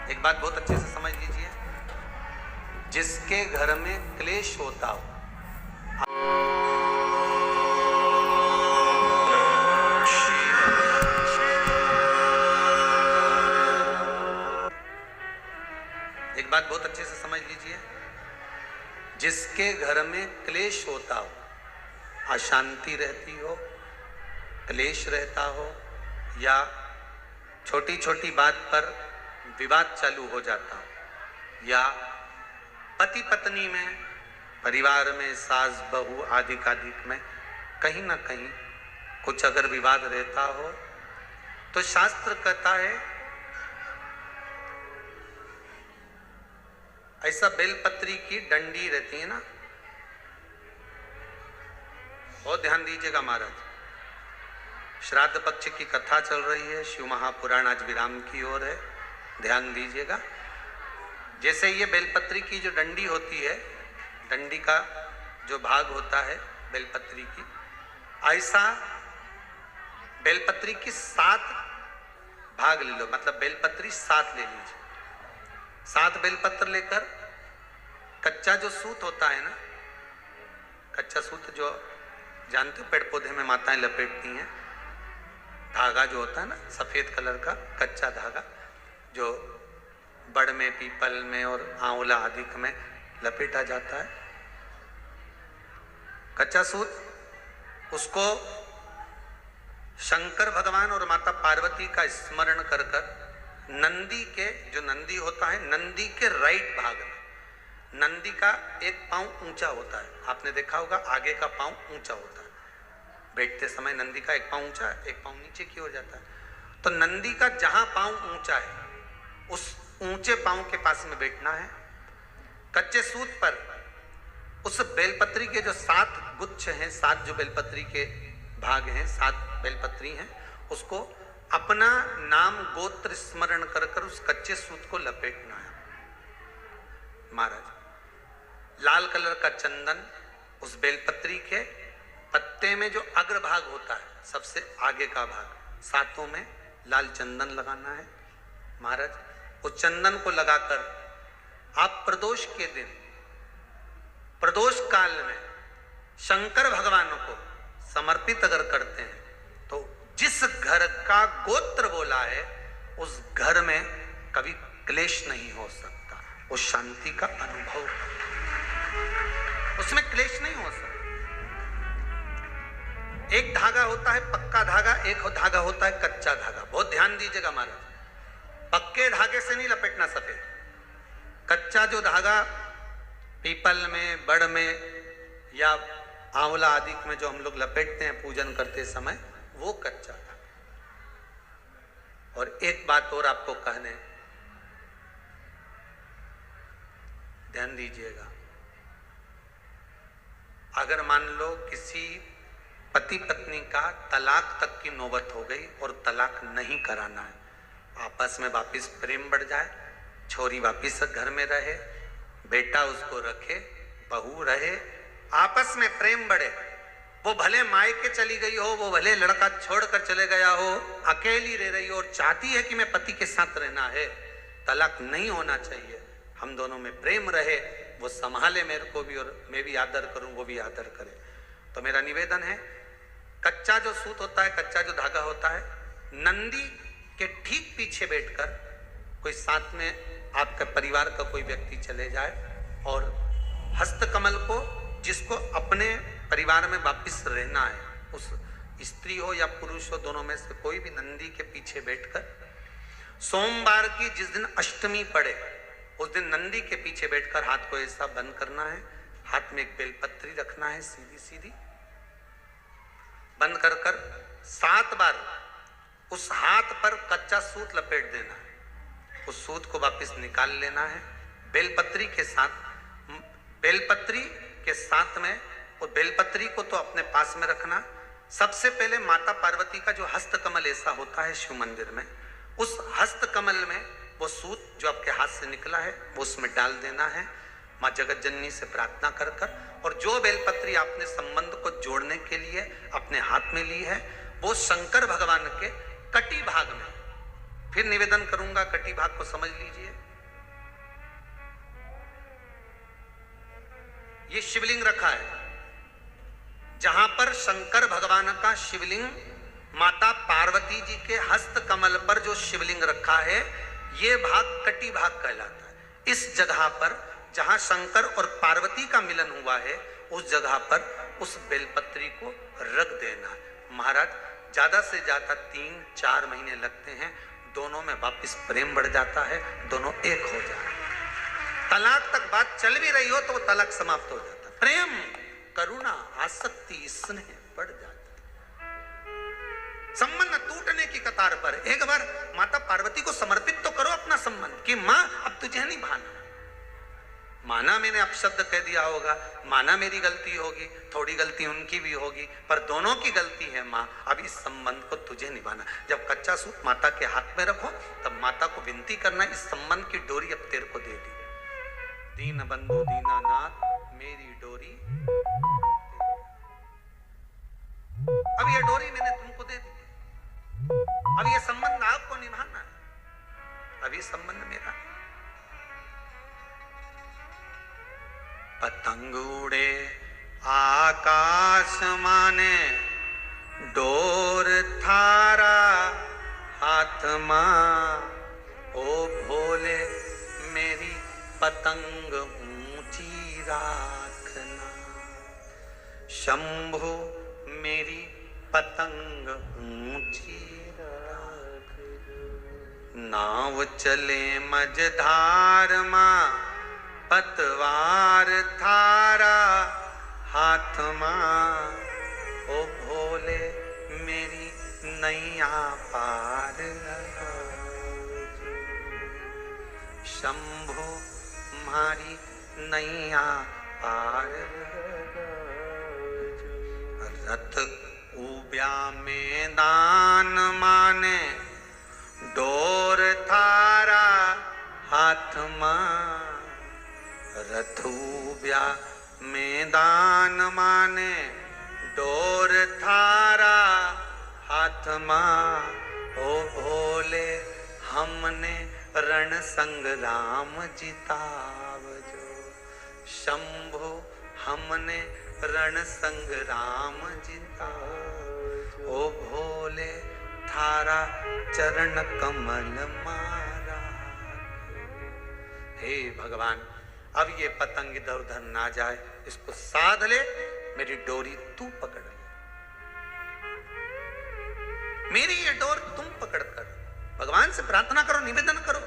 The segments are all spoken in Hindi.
एक बात बहुत अच्छे से समझ लीजिए, जिसके घर में क्लेश होता हो, एक बात बहुत अच्छे से समझ लीजिए, जिसके घर में क्लेश होता हो, अशांति रहती हो, क्लेश रहता हो या छोटी छोटी बात पर विवाद चालू हो जाता हो, या पति पत्नी में, परिवार में, सास बहू आदि कादिक में कहीं ना कहीं कुछ अगर विवाद रहता हो, तो शास्त्र कहता है ऐसा बेलपत्री की डंडी रहती है ना, बहुत ध्यान दीजिएगा महाराज। श्राद्ध पक्ष की कथा चल रही है, शिव महापुराण आज विराम की ओर है, ध्यान दीजिएगा। जैसे ये बेलपत्री की जो डंडी होती है, डंडी का जो भाग होता है बेलपत्री की, ऐसा बेलपत्री की 7 भाग ले लो, मतलब बेलपत्री 7 ले लीजिए। 7 बेलपत्र लेकर कच्चा जो सूत होता है ना, कच्चा सूत जो जानते हो पेड़ पौधे में माताएं लपेटती हैं, धागा जो होता है ना सफेद कलर का कच्चा धागा, जो बड़ में, पीपल में और आंवला आदि में लपेटा जाता है, कच्चा सूत, उसको शंकर भगवान और माता पार्वती का स्मरण कर कर नंदी के, जो नंदी होता है, नंदी के राइट भाग में, नंदी का एक पांव ऊंचा होता है, आपने देखा होगा आगे का पांव ऊंचा होता है, बैठते समय नंदी का एक पांव ऊंचा है, एक पांव नीचे की ओर जाता है। तो नंदी का जहां पांव ऊंचा है, उस ऊंचे पांव के पास में बैठना है। कच्चे सूत पर उस बेलपत्री के जो 7 गुच्छ हैं, 7 जो बेलपत्री के भाग हैं, 7 बेलपत्री हैं, उसको अपना नाम गोत्र स्मरण कर कर उस कच्चे सूत को लपेटना है महाराज। लाल कलर का चंदन उस बेलपत्री के पत्ते में जो अग्रभाग होता है, सबसे आगे का भाग, 7 में लाल चंदन लगाना है महाराज। उस चंदन को लगाकर आप प्रदोष के दिन, प्रदोष काल में शंकर भगवान को समर्पित अगर करते हैं, तो जिस घर का गोत्र बोला है उस घर में कभी क्लेश नहीं हो सकता, उस शांति का अनुभव, उसमें क्लेश नहीं हो सकता। एक धागा होता है पक्का धागा, एक धागा होता है कच्चा धागा, बहुत ध्यान दीजिएगा महाराज। पक्के धागे से नहीं लपेटना सफेद, कच्चा जो धागा पीपल में, बड़ में या आंवला आदि में जो हम लोग लपेटते हैं पूजन करते समय, वो कच्चा धागा। और एक बात और आपको कहने, ध्यान दीजिएगा, अगर मान लो किसी पति पत्नी का तलाक तक की नौबत हो गई और तलाक नहीं कराना है, आपस में वापिस प्रेम बढ़ जाए, छोरी वापिस घर में रहे, बेटा उसको रखे, बहू रहे, आपस में प्रेम बढ़े, वो भले मायके चली गई हो, वो भले लड़का छोड़कर चले गया हो, अकेली रह रही हो और चाहती है कि मैं पति के साथ रहना है, तलाक नहीं होना चाहिए, हम दोनों में प्रेम रहे, वो संभाले मेरे को भी और मैं भी आदर करूं, वो भी आदर करे। तो मेरा निवेदन है, कच्चा जो सूत होता है, कच्चा जो धागा होता है, नंदी के ठीक पीछे बैठकर कोई साथ में आपका परिवार का कोई व्यक्ति चले जाए और हस्तकमल को, जिसको अपने परिवार में वापिस रहना है, उस स्त्री हो या पुरुष हो, दोनों में से कोई भी नंदी के पीछे बैठकर, सोमवार की जिस दिन अष्टमी पड़े उस दिन नंदी के पीछे बैठकर हाथ को ऐसा बंद करना है, हाथ में एक बेलपत्री रखना है, सीधी सीधी बंद कर कर 7 बार उस हाथ पर कच्चा सूत लपेट देना है, उस सूत को वापस निकाल लेना है, बेलपत्री के साथ में, और बेलपत्री को तो अपने पास में रखना। सबसे पहले माता पार्वती का जो हस्तकमल ऐसा होता है शिव मंदिर में, उस हस्तकमल में वो सूत जो आपके हाथ से निकला है वो उसमें डाल देना है, माँ जगत जननी से प्रार्थना कर कर, और जो बेलपत्री आपने संबंध को जोड़ने के लिए अपने हाथ में ली है, वो शंकर भगवान के कटी भाग में, फिर निवेदन करूंगा, कटी भाग को समझ लीजिए। ये शिवलिंग रखा है, जहां पर शंकर भगवान का शिवलिंग, माता पार्वती जी के हस्त कमल पर जो शिवलिंग रखा है, ये भाग कटी भाग कहलाता है। इस जगह पर जहां शंकर और पार्वती का मिलन हुआ है, उस जगह पर उस बेलपत्री को रख देना। महाराज ज्यादा से ज्यादा 3-4 महीने लगते हैं, दोनों में वापस प्रेम बढ़ जाता है, दोनों एक हो जाते हैं। तलाक तक बात चल भी रही हो तो वो तलाक समाप्त हो जाता है। प्रेम, करुणा, आसक्ति, स्नेह बढ़ जाता है। संबंध टूटने की कतार पर एक बार माता पार्वती को समर्पित तो करो अपना संबंध कि मां अब तुझे नहीं भाना। माना मैंने अपशब्द कह दिया होगा, माना मेरी गलती होगी, थोड़ी गलती उनकी भी होगी, पर दोनों की गलती है मां, अब इस संबंध को तुझे निभाना। जब कच्चा सूत माता के हाथ में रखो तब माता को विनती करना, इस संबंध की डोरी अब तेरे को दे दी। दीन बंधु दीनानाथ मेरी डोरी, अब ये डोरी मैंने तुमको दे दी, अब ये संबंध आपको निभाना है, अब ये संबंध मेरा। पतंग उड़े आकाश माने, डोर थारा हाथ मां, ओ भोले मेरी पतंग ऊंची राखना, शंभु मेरी पतंग ऊंची राखना। नाव चले मझधार मां, पतवार थारा हाथ मां, ओ भोले मेरी नैया पार लगा, शंभु मारी नैया पार लगा। रथ उब्या मैदान माने, डोर थारा हाथ मां, रथूब्या मैदान माने, डोर थारा हाथ मां, ओ भोले हमने रण संग्राम जितावजो, शंभु हमने रण संग्राम जितावजो, ओ भोले थारा चरण कमल मारा। हे भगवान, अब ये पतंग इधर उधर ना जाए, इसको साध ले, मेरी डोरी तू पकड़ ले, मेरी ये डोर तुम पकड़ कर भगवान से प्रार्थना करो, निवेदन करो।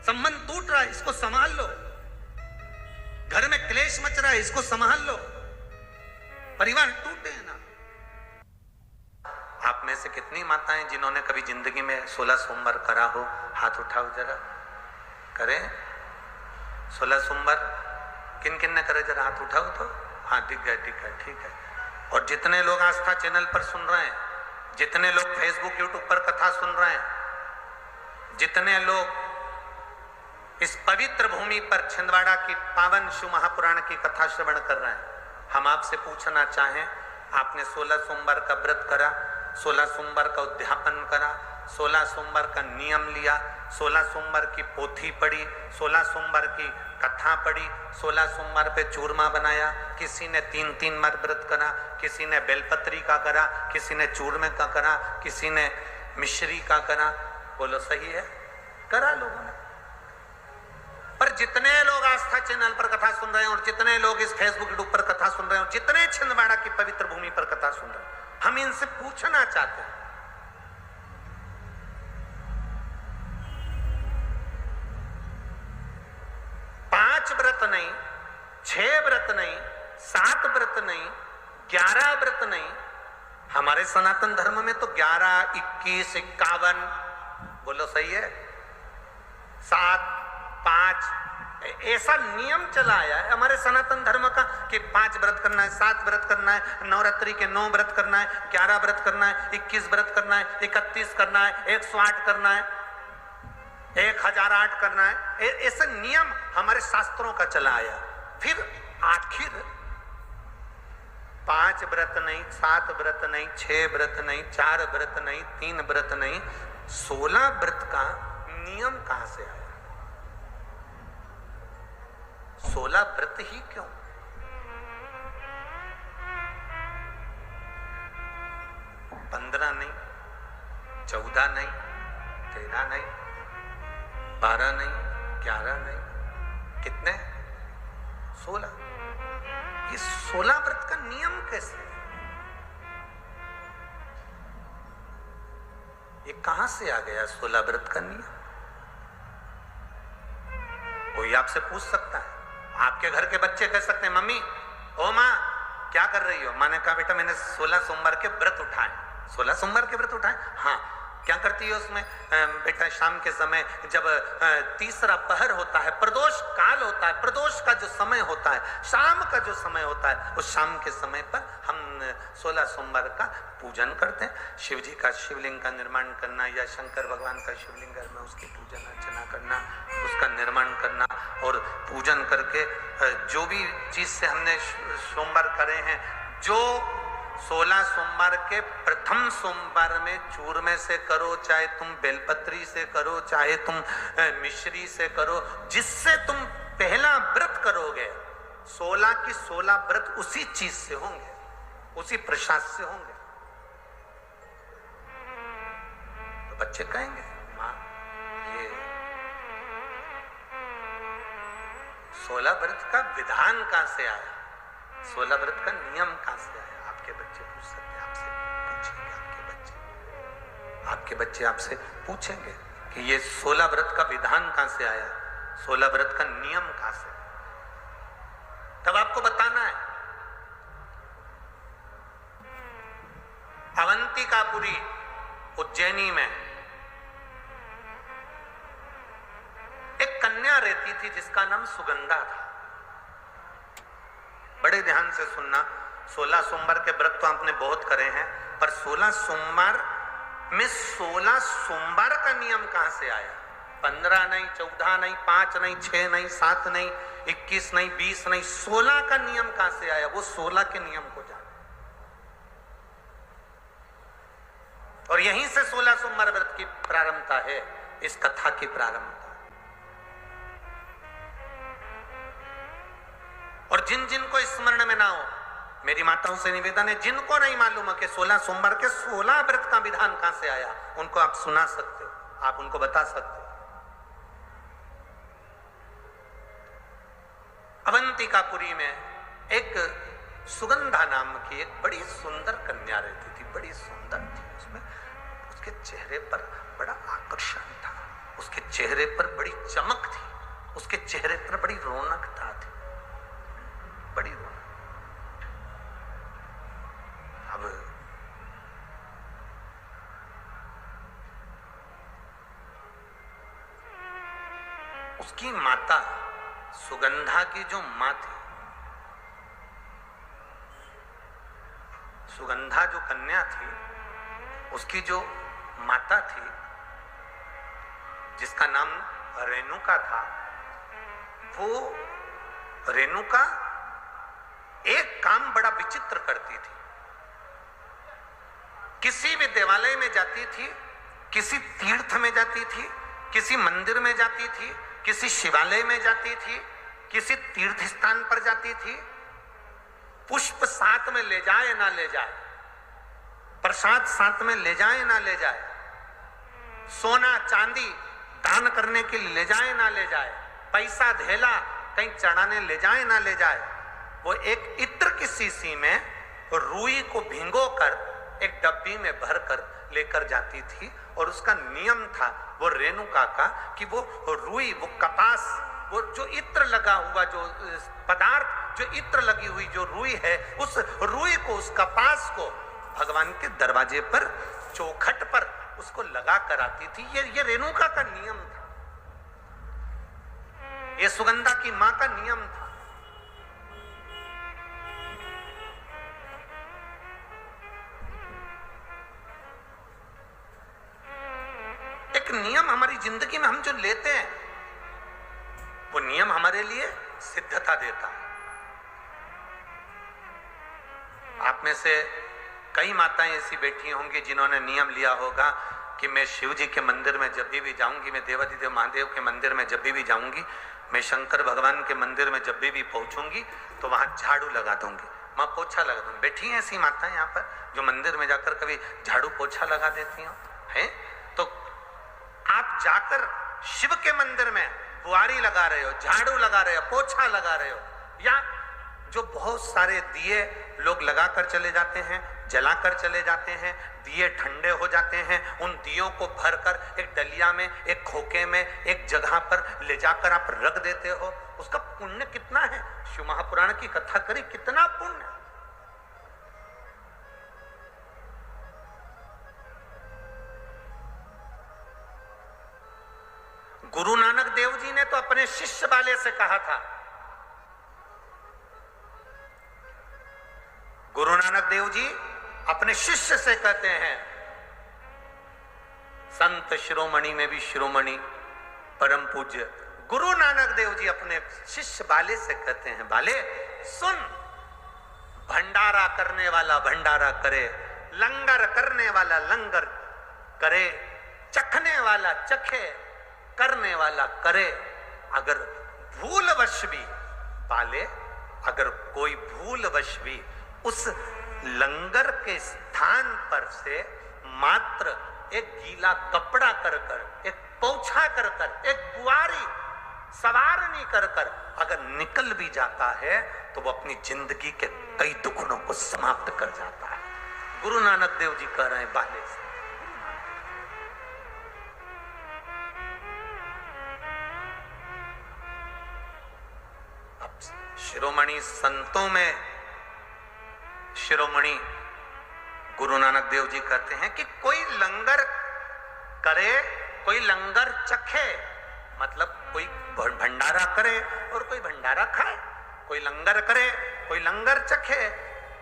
संबंध टूट रहा है, इसको संभाल लो। घर में क्लेश मच रहा है, इसको संभाल लो। परिवार टूटे हैं ना। आप में से कितनी माताएं जिन्होंने कभी जिंदगी में 16 सोमवार करा हो, हाथ उठाओ जरा। करें 16 सोमवार किन किन ने करे, जरा हाथ उठाओ तो। हाँ दिख गए, ठीक है, ठीक है। और जितने लोग आस्था चैनल पर सुन रहे हैं, जितने लोग फेसबुक यूट्यूब पर कथा सुन रहे हैं, जितने लोग इस पवित्र भूमि पर छिंदवाड़ा की पावन शिव महापुराण की कथा श्रवण कर रहे हैं, हम आपसे पूछना चाहें, आपने 16 सोमवार का व्रत करा, 16 सोमवार का उद्यापन करा, 16 सोमवार का नियम लिया, 16 सोमवार की पोथी पढ़ी, 16 सोमवार की कथा पढ़ी, 16 सोमवार पे चूरमा बनाया, किसी ने 3-3 बार व्रत करा, किसी ने बेलपत्री का करा, किसी ने चूरमे का करा, किसी ने मिश्री का करा। बोलो सही है? करा लोगों ने। पर जितने लोग आस्था चैनल पर कथा सुन रहे हैं और जितने लोग इस फेसबुक यूट्यूब पर कथा सुन रहे हैं और जितने छिंदवाड़ा की पवित्र भूमि पर कथा सुन रहे हैं, हम इनसे पूछना चाहते हैं, पांच व्रत नहीं, 6 व्रत नहीं, 7 व्रत नहीं, 11 व्रत नहीं, हमारे सनातन धर्म में तो 11, 21, 51, बोलो सही है, 7, 5 ऐसा नियम चला आया है हमारे सनातन धर्म का कि 5 व्रत करना है, 7 व्रत करना है, नवरात्रि के 9 व्रत करना है, 11 व्रत करना है, 21 व्रत करना है, 31 करना है, 108 करना है, 1008 करना है। ऐसा नियम हमारे शास्त्रों का चला आया। फिर आखिर 5 व्रत नहीं, 7 व्रत नहीं, 6 व्रत नहीं, 4 व्रत नहीं, 3 व्रत नहीं, 16 व्रत का नियम कहां से आया? 16 व्रत ही क्यों? पंद्रह नहीं, 14 नहीं, 13 नहीं, 12 नहीं, 11 नहीं, कितने? 16। ये 16 व्रत का नियम कैसे? ये कहां से आ गया 16 व्रत का नियम? कोई आपसे पूछ सकता है, आपके घर के बच्चे कह सकते हैं, मम्मी ओ माँ क्या कर रही हो? माँ ने कहा बेटा मैंने 16 सोमवार के व्रत उठाए। 16 सोमवार के व्रत उठाए? हाँ। क्या करती है उसमें? बेटा शाम के समय जब तीसरा पहर होता है, प्रदोष काल होता है, प्रदोष का जो समय होता है, शाम का जो समय होता है, उस शाम के समय पर हम 16 सोमवार का पूजन करते हैं। शिव जी का शिवलिंग का निर्माण करना या शंकर भगवान का शिवलिंग घर में उसकी पूजन अर्चना करना, उसका निर्माण करना और पूजन करके जो भी चीज से हमने सोमवार करे हैं, जो 16 सोमवार के प्रथम सोमवार में चूरमे से करो, चाहे तुम बेलपत्री से करो, चाहे तुम मिश्री से करो, जिससे तुम पहला व्रत करोगे, 16 की 16 व्रत उसी चीज से होंगे, उसी प्रसाद से होंगे। तो बच्चे कहेंगे माँ ये 16 व्रत का विधान कहां से आया? 16 व्रत का नियम कहां से आया? आपके बच्चे पूछ सकते हैं, आपसे पूछेंगे, आपके बच्चे आपसे पूछेंगे कि ये 16 व्रत का विधान कहां से आया, 16 व्रत का नियम कहां से? तब आपको बताना है। अवंतिकापुरी उज्जैनी में एक कन्या रहती थी जिसका नाम सुगंधा था। बड़े ध्यान से सुनना, 16 सोमवार के व्रत तो आपने बहुत करे हैं, पर 16 सोमवार में 16 सोमवार का नियम कहां से आया? 15 नहीं, 14 नहीं, 5 नहीं, 6 नहीं, 7 नहीं, 21 नहीं, 20 नहीं, 16 का नियम कहां से आया? वो 16 के नियम को जाने। और यहीं से 16 सोमवार व्रत की प्रारंभता है, इस कथा की प्रारंभता। और जिन जिन को स्मरण में ना हो, मेरी माताओं से निवेदन है, जिनको नहीं मालूम है कि 16 सोमवार के 16 व्रत का विधान कहां से आया, उनको आप सुना सकते हो, आप उनको बता सकते हो। अवंतिकापुरी में एक सुगंधा नाम की एक बड़ी सुंदर कन्या रहती थी, बड़ी सुंदर थी। उसमें उसके चेहरे पर बड़ा आकर्षण था, उसके चेहरे पर बड़ी चमक थी, उसके चेहरे पर बड़ी रौनकता थी, बड़ी रौनक। अब उसकी माता, सुगंधा की जो माँ थी, सुगंधा जो कन्या थी, उसकी जो माता थी जिसका नाम रेणुका था, वो रेणुका एक काम बड़ा विचित्र करती थी। किसी भी देवालय में जाती थी, किसी तीर्थ में जाती थी, किसी मंदिर में जाती थी, किसी शिवालय में जाती थी, किसी तीर्थ स्थान पर जाती थी, पुष्प साथ में ले जाए ना ले जाए, प्रसाद साथ में ले जाए ना ले जाए, सोना चांदी दान करने के लिए ले जाए ना ले जाए, पैसा धेला कहीं चढ़ाने ले जाए ना ले जाए, वो एक इत्र की शीशी में रुई को भिगोकर एक डब्बी में भरकर लेकर जाती थी। और उसका नियम था वो रेणुका का कि वो रुई, वो कपास, वो जो इत्र लगा हुआ जो पदार्थ, जो इत्र लगी हुई जो रुई है, उस रुई को, उस कपास को भगवान के दरवाजे पर, चौखट पर उसको लगा कर आती थी। ये रेणुका का नियम था, ये सुगंधा की मां का नियम था। एक नियम हमारी जिंदगी में हम जो लेते हैं, वो नियम हमारे लिए सिद्धता देता है। आप में से कई माताएं ऐसी बैठी होंगी जिन्होंने नियम लिया होगा कि मैं शिव जी के मंदिर में जब भी जाऊंगी, मैं देवाधिदेव महादेव के मंदिर में जब भी जाऊंगी, मैं शंकर भगवान के मंदिर में जब भी पहुंचूंगी तो वहां झाड़ू लगा दूंगी, माँ पोछा लगा दूंगी। बैठी हैं ऐसी माताएं यहाँ पर जो मंदिर में जाकर कभी झाड़ू पोछा लगा देती हो हैं? तो आप जाकर शिव के मंदिर में बुआरी लगा रहे हो, झाड़ू लगा रहे हो, पोछा लगा रहे हो, या जो बहुत सारे दिए लोग लगाकर चले जाते हैं, जलाकर चले जाते हैं, दिए ठंडे हो जाते हैं, उन दियों को भरकर एक डलिया में, एक खोखे में, एक जगह पर ले जाकर आप रख देते हो, उसका पुण्य कितना है? शिव महापुराण की कथा करी, कितना पुण्य। गुरु नानक देव जी ने तो अपने शिष्य वाले से कहा था, गुरु नानक देव जी अपने शिष्य से कहते हैं, संत शिरोमणि में भी शिरोमणि परम पूज्य गुरु नानक देव जी अपने शिष्य बाले से कहते हैं, बाले सुन, भंडारा करने वाला भंडारा करे, लंगर करने वाला लंगर करे, चखने वाला चखे, करने वाला करे। अगर भूलवश भी बाले, अगर कोई भूलवश भी उस लंगर के स्थान पर से मात्र एक गीला कपड़ा कर कर, एक पोछा कर कर, एक बुआरी सवारनी कर कर अगर निकल भी जाता है तो वो अपनी जिंदगी के कई दुखड़ों को समाप्त कर जाता है। गुरु नानक देव जी कह रहे हैं बाले से। अब शिरोमणि संतों में शिरोमणि गुरु नानक देव जी कहते हैं कि कोई लंगर करे, कोई लंगर चखे, मतलब कोई भंडारा करे और कोई भंडारा खाए, कोई लंगर करे, कोई लंगर चखे।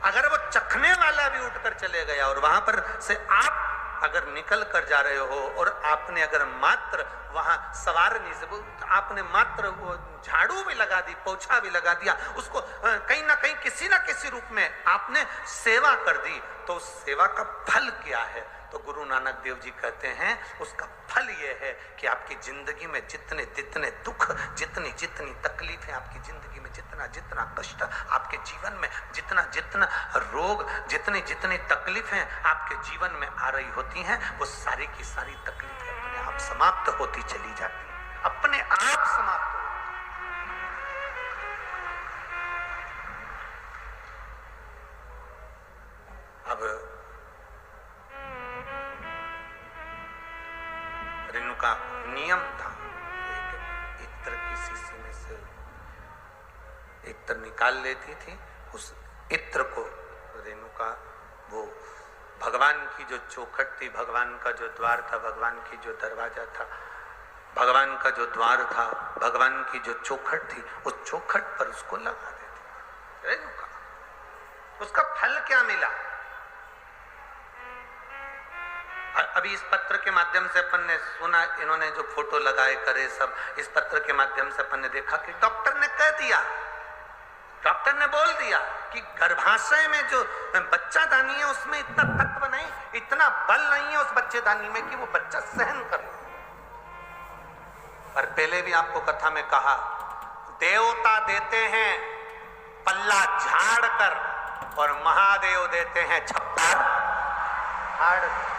अगर वो चखने वाला भी उठकर चले गया और वहां पर से आप अगर निकल कर जा रहे हो और आपने अगर मात्र वहां सवारनी से आपने मात्र वो झाड़ू भी लगा दी, पोछा भी लगा दिया, उसको कहीं ना कहीं किसी ना किसी रूप में आपने सेवा कर दी, तो उस सेवा का फल क्या है? तो गुरु नानक देव जी कहते हैं उसका फल ये है कि आपकी जिंदगी में जितने जितने दुख, जितनी जितनी तकलीफें, आपकी जिंदगी में जितना जितना कष्ट, आपके जीवन में जितना जितना रोग, जितनी जितनी तकलीफें आपके जीवन में आ रही होती हैं, वो सारी की सारी तकलीफें अपने आप समाप्त होती चली जाती हैं, अपने आप समाप्त। अब रेणुका नियम था, एक इत्र की शीशी में से इत्र निकाल लेती थी, उस इत्र को रेणुका वो भगवान की जो चौखट थी, भगवान का जो द्वार था, भगवान की जो दरवाजा था, भगवान का जो द्वार था, भगवान की जो चौखट थी, उस चौखट पर उसको लगा देती रेणुका। उसका फल क्या मिला? अभी इस पत्र के माध्यम से अपन ने सुना, इन्होंने जो फोटो लगाए करे सब, इस पत्र के माध्यम से अपन ने देखा कि डॉक्टर ने कह दिया, डॉक्टर ने बोल दिया कि गर्भाशय में जो बच्चादानी है उसमें इतना तत्व नहीं, इतना बल नहीं है उस बच्चेदानी में कि वो बच्चा सहन कर। पर पहले भी आपको कथा में कहा, देवता देते हैं पल्ला झाड़ कर और महादेव देते हैं छप्पर फाड़ कर।